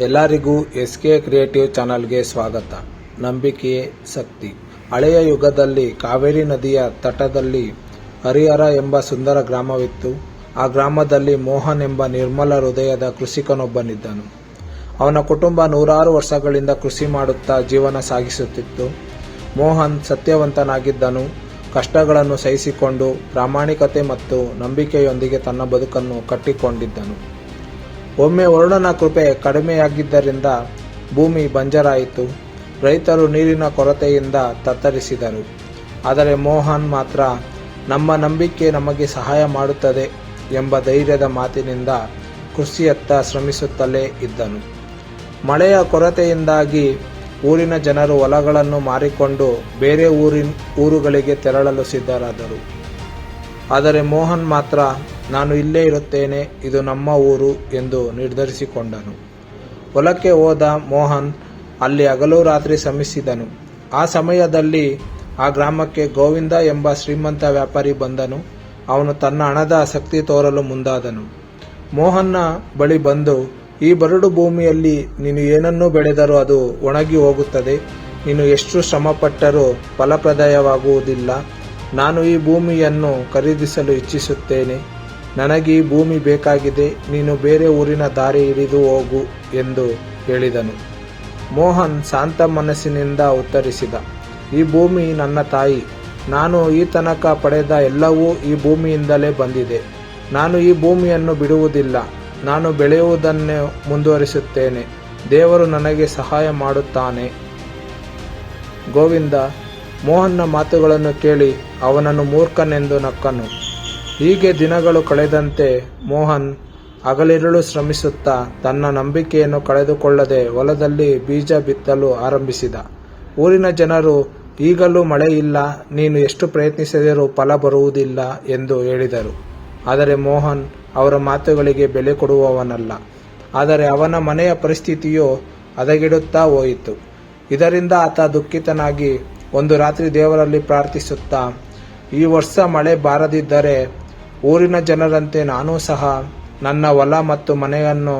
ಎಲ್ಲರಿಗೂ SK creative ಚಾನಲ್ಗೆ ಸ್ವಾಗತ. ನಂಬಿಕೆಯೇ ಶಕ್ತಿ. ಹಳೆಯ ಯುಗದಲ್ಲಿ ಕಾವೇರಿ ನದಿಯ ತಟದಲ್ಲಿ ಹರಿಹರ ಎಂಬ ಸುಂದರ ಗ್ರಾಮವಿತ್ತು. ಆ ಗ್ರಾಮದಲ್ಲಿ ಮೋಹನ್ ಎಂಬ ನಿರ್ಮಲ ಹೃದಯದ ಕೃಷಿಕನೊಬ್ಬನಿದ್ದನು. ಅವನ ಕುಟುಂಬ ನೂರಾರು ವರ್ಷಗಳಿಂದ ಕೃಷಿ ಮಾಡುತ್ತಾ ಜೀವನ ಸಾಗಿಸುತ್ತಿತ್ತು. ಮೋಹನ್ ಸತ್ಯವಂತನಾಗಿದ್ದನು. ಕಷ್ಟಗಳನ್ನು ಸಹಿಸಿಕೊಂಡು ಪ್ರಾಮಾಣಿಕತೆ ಮತ್ತು ನಂಬಿಕೆಯೊಂದಿಗೆ ತನ್ನ ಬದುಕನ್ನು ಕಟ್ಟಿಕೊಂಡಿದ್ದನು. ಒಮ್ಮೆ ವರುಣನ ಕೃಪೆ ಕಡಿಮೆಯಾಗಿದ್ದರಿಂದ ಭೂಮಿ ಬಂಜರಾಯಿತು. ರೈತರು ನೀರಿನ ಕೊರತೆಯಿಂದ ತತ್ತರಿಸಿದರು. ಆದರೆ ಮೋಹನ್ ಮಾತ್ರ ನಮ್ಮ ನಂಬಿಕೆ ನಮಗೆ ಸಹಾಯ ಮಾಡುತ್ತದೆ ಎಂಬ ಧೈರ್ಯದ ಮಾತಿನಿಂದ ಕೃಷಿಯತ್ತ ಶ್ರಮಿಸುತ್ತಲೇ ಇದ್ದನು. ಮಳೆಯ ಕೊರತೆಯಿಂದಾಗಿ ಊರಿನ ಜನರು ಹೊಲಗಳನ್ನು ಮಾರಿಕೊಂಡು ಬೇರೆ ಊರುಗಳಿಗೆ ತೆರಳಲು ಸಿದ್ಧರಾದರು. ಆದರೆ ಮೋಹನ್ ಮಾತ್ರ ನಾನು ಇಲ್ಲೇ ಇರುತ್ತೇನೆ, ಇದು ನಮ್ಮ ಊರು ಎಂದು ನಿರ್ಧರಿಸಿಕೊಂಡನು. ಹೊಲಕ್ಕೆ ಹೋದ ಮೋಹನ್ ಅಲ್ಲಿ ಹಗಲು ರಾತ್ರಿ ಶ್ರಮಿಸಿದನು. ಆ ಸಮಯದಲ್ಲಿ ಆ ಗ್ರಾಮಕ್ಕೆ ಗೋವಿಂದ ಎಂಬ ಶ್ರೀಮಂತ ವ್ಯಾಪಾರಿ ಬಂದನು. ಅವನು ತನ್ನ ಹಣದ ಆಸಕ್ತಿ ತೋರಲು ಮುಂದಾದನು. ಮೋಹನ್ನ ಬಳಿ ಬಂದು, ಈ ಬರಡು ಭೂಮಿಯಲ್ಲಿ ನೀನು ಏನನ್ನೂ ಬೆಳೆದರೂ ಅದು ಒಣಗಿ ಹೋಗುತ್ತದೆ. ನೀನು ಎಷ್ಟು ಶ್ರಮಪಟ್ಟರೂ ಫಲಪ್ರದವಾಗುವುದಿಲ್ಲ. ನಾನು ಈ ಭೂಮಿಯನ್ನು ಖರೀದಿಸಲು ಇಚ್ಛಿಸುತ್ತೇನೆ. ನನಗೆ ಈ ಭೂಮಿ ಬೇಕಾಗಿದೆ. ನೀನು ಬೇರೆ ಊರಿನ ದಾರಿ ಹಿಡಿದು ಹೋಗು ಎಂದು ಹೇಳಿದನು. ಮೋಹನ್ ಶಾಂತ ಮನಸ್ಸಿನಿಂದ ಉತ್ತರಿಸಿದ, ಈ ಭೂಮಿ ನನ್ನ ತಾಯಿ. ನಾನು ಈ ತನಕ ಪಡೆದ ಎಲ್ಲವೂ ಈ ಭೂಮಿಯಿಂದಲೇ ಬಂದಿದೆ. ನಾನು ಈ ಭೂಮಿಯನ್ನು ಬಿಡುವುದಿಲ್ಲ. ನಾನು ಬೆಳೆಯುವುದನ್ನು ಮುಂದುವರಿಸುತ್ತೇನೆ. ದೇವರು ನನಗೆ ಸಹಾಯ ಮಾಡುತ್ತಾನೆ. ಗೋವಿಂದ ಮೋಹನ್ನ ಮಾತುಗಳನ್ನು ಕೇಳಿ ಅವನನ್ನು ಮೂರ್ಖನೆಂದು ನಕ್ಕನು. ಹೀಗೆ ದಿನಗಳು ಕಳೆದಂತೆ ಮೋಹನ್ ಹಗಲಿರುಳು ಶ್ರಮಿಸುತ್ತಾ ತನ್ನ ನಂಬಿಕೆಯನ್ನು ಕಳೆದುಕೊಳ್ಳದೆ ಹೊಲದಲ್ಲಿ ಬೀಜ ಬಿತ್ತಲು ಆರಂಭಿಸಿದ. ಊರಿನ ಜನರು, ಈಗಲೂ ಮಳೆ ಇಲ್ಲ, ನೀನು ಎಷ್ಟು ಪ್ರಯತ್ನಿಸಿದರೂ ಫಲ ಬರುವುದಿಲ್ಲ ಎಂದು ಹೇಳಿದರು. ಆದರೆ ಮೋಹನ್ ಅವರ ಮಾತುಗಳಿಗೆ ಬೆಲೆ ಕೊಡುವವನಲ್ಲ. ಆದರೆ ಅವನ ಮನೆಯ ಪರಿಸ್ಥಿತಿಯು ಹದಗೆಡುತ್ತಾ ಹೋಯಿತು. ಇದರಿಂದ ಆತ ದುಃಖಿತನಾಗಿ ಒಂದು ರಾತ್ರಿ ದೇವರಲ್ಲಿ ಪ್ರಾರ್ಥಿಸುತ್ತಾ, ಈ ವರ್ಷ ಮಳೆ ಬಾರದಿದ್ದರೆ ಊರಿನ ಜನರಂತೆ ನಾನೂ ಸಹ ನನ್ನ ಹೊಲ ಮತ್ತು ಮನೆಯನ್ನು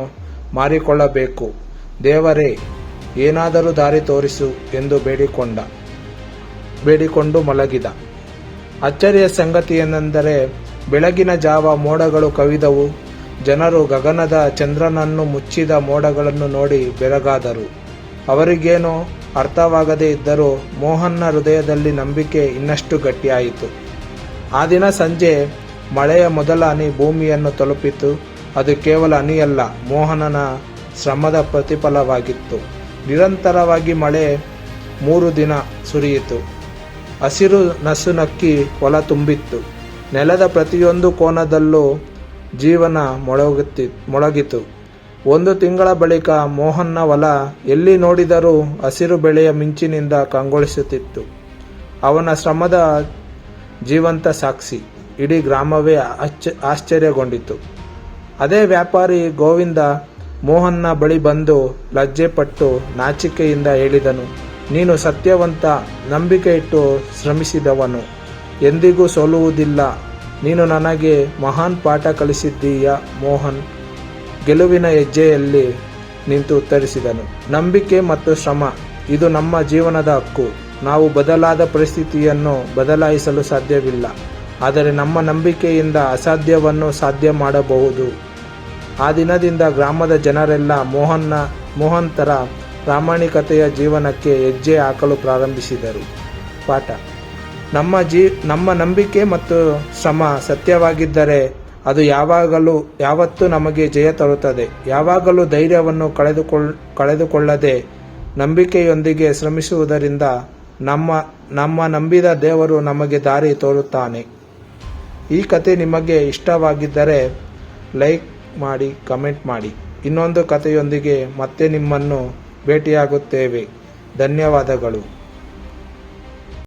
ಮಾರಿಕೊಳ್ಳಬೇಕು. ದೇವರೇ, ಏನಾದರೂ ದಾರಿ ತೋರಿಸು ಎಂದು ಬೇಡಿಕೊಂಡು ಮಲಗಿದ. ಅಚ್ಚರಿಯ ಸಂಗತಿಯೇನೆಂದರೆ ಬೆಳಗಿನ ಜಾವ ಮೋಡಗಳು ಕವಿದವು. ಜನರು ಗಗನದ ಚಂದ್ರನನ್ನು ಮುಚ್ಚಿದ ಮೋಡಗಳನ್ನು ನೋಡಿ ಬೆರಗಾದರು. ಅವರಿಗೇನೋ ಅರ್ಥವಾಗದೇ ಇದ್ದರೂ ಮೋಹನ್ನ ಹೃದಯದಲ್ಲಿ ನಂಬಿಕೆ ಇನ್ನಷ್ಟು ಗಟ್ಟಿಯಾಯಿತು. ಆ ದಿನ ಸಂಜೆ ಮಳೆಯ ಮೊದಲ ಹನಿ ಭೂಮಿಯನ್ನು ತಲುಪಿತು. ಅದು ಕೇವಲ ಹನಿಯಲ್ಲ, ಮೋಹನನ ಶ್ರಮದ ಪ್ರತಿಫಲವಾಗಿತ್ತು. ನಿರಂತರವಾಗಿ ಮಳೆ 3 ದಿನ ಸುರಿಯಿತು. ಹಸಿರು ನಸುನಕ್ಕಿ ಹೊಲ ತುಂಬಿತ್ತು. ನೆಲದ ಪ್ರತಿಯೊಂದು ಕೋನದಲ್ಲೂ ಜೀವನ ಮೊಳಗಿತು. 1 ತಿಂಗಳ ಬಳಿಕ ಮೋಹನ್ನ ಹೊಲ ಎಲ್ಲಿ ನೋಡಿದರೂ ಹಸಿರು ಬೆಳೆಯ ಮಿಂಚಿನಿಂದ ಕಂಗೊಳಿಸುತ್ತಿತ್ತು. ಅವನ ಶ್ರಮದ ಜೀವಂತ ಸಾಕ್ಷಿ. ಇಡೀ ಗ್ರಾಮವೇ ಆಶ್ಚರ್ಯಗೊಂಡಿತು. ಅದೇ ವ್ಯಾಪಾರಿ ಗೋವಿಂದ ಮೋಹನ್ನ ಬಳಿ ಬಂದು ಲಜ್ಜೆಪಟ್ಟು ನಾಚಿಕೆಯಿಂದ ಹೇಳಿದನು, ನೀನು ಸತ್ಯವಂತ, ನಂಬಿಕೆ ಇಟ್ಟು ಶ್ರಮಿಸಿದವನು, ಎಂದಿಗೂ ಸೋಲುವುದಿಲ್ಲ. ನೀನು ನನಗೆ ಮಹಾನ್ ಪಾಠ ಕಲಿಸಿದ್ದೀಯ. ಮೋಹನ್ ಗೆಲುವಿನ ಹೆಜ್ಜೆಯಲ್ಲಿ ನಿಂತು ಉತ್ತರಿಸಿದನು, ನಂಬಿಕೆ ಮತ್ತು ಶ್ರಮ ಇದು ನಮ್ಮ ಜೀವನದ ಹಕ್ಕು. ನಾವು ಬದಲಾದ ಪರಿಸ್ಥಿತಿಯನ್ನು ಬದಲಾಯಿಸಲು ಸಾಧ್ಯವಿಲ್ಲ, ಆದರೆ ನಮ್ಮ ನಂಬಿಕೆಯಿಂದ ಅಸಾಧ್ಯವನ್ನು ಸಾಧ್ಯ ಮಾಡಬಹುದು. ಆ ದಿನದಿಂದ ಗ್ರಾಮದ ಜನರೆಲ್ಲ ಮೋಹನ್ ತರ ಪ್ರಾಮಾಣಿಕತೆಯ ಜೀವನಕ್ಕೆ ಹೆಜ್ಜೆ ಹಾಕಲು ಪ್ರಾರಂಭಿಸಿದರು. ಪಾಠ: ನಮ್ಮ ನಂಬಿಕೆ ಮತ್ತು ಶ್ರಮ ಸತ್ಯವಾಗಿದ್ದರೆ ಅದು ಯಾವತ್ತೂ ನಮಗೆ ಜಯ ತರುತ್ತದೆ. ಯಾವಾಗಲೂ ಧೈರ್ಯವನ್ನು ಕಳೆದುಕೊಳ್ಳದೆ ನಂಬಿಕೆಯೊಂದಿಗೆ ಶ್ರಮಿಸುವುದರಿಂದ ನಮ್ಮ ನಂಬಿದ ದೇವರು ನಮಗೆ ದಾರಿ ತೋರುತ್ತಾನೆ. ಈ ಕತೆ ನಿಮಗೆ ಇಷ್ಟವಾಗಿದ್ದರೆ ಲೈಕ್ ಮಾಡಿ, ಕಮೆಂಟ್ ಮಾಡಿ. ಇನ್ನೊಂದು ಕಥೆಯೊಂದಿಗೆ ಮತ್ತೆ ನಿಮ್ಮನ್ನು ಭೇಟಿಯಾಗುತ್ತೇವೆ. ಧನ್ಯವಾದಗಳು.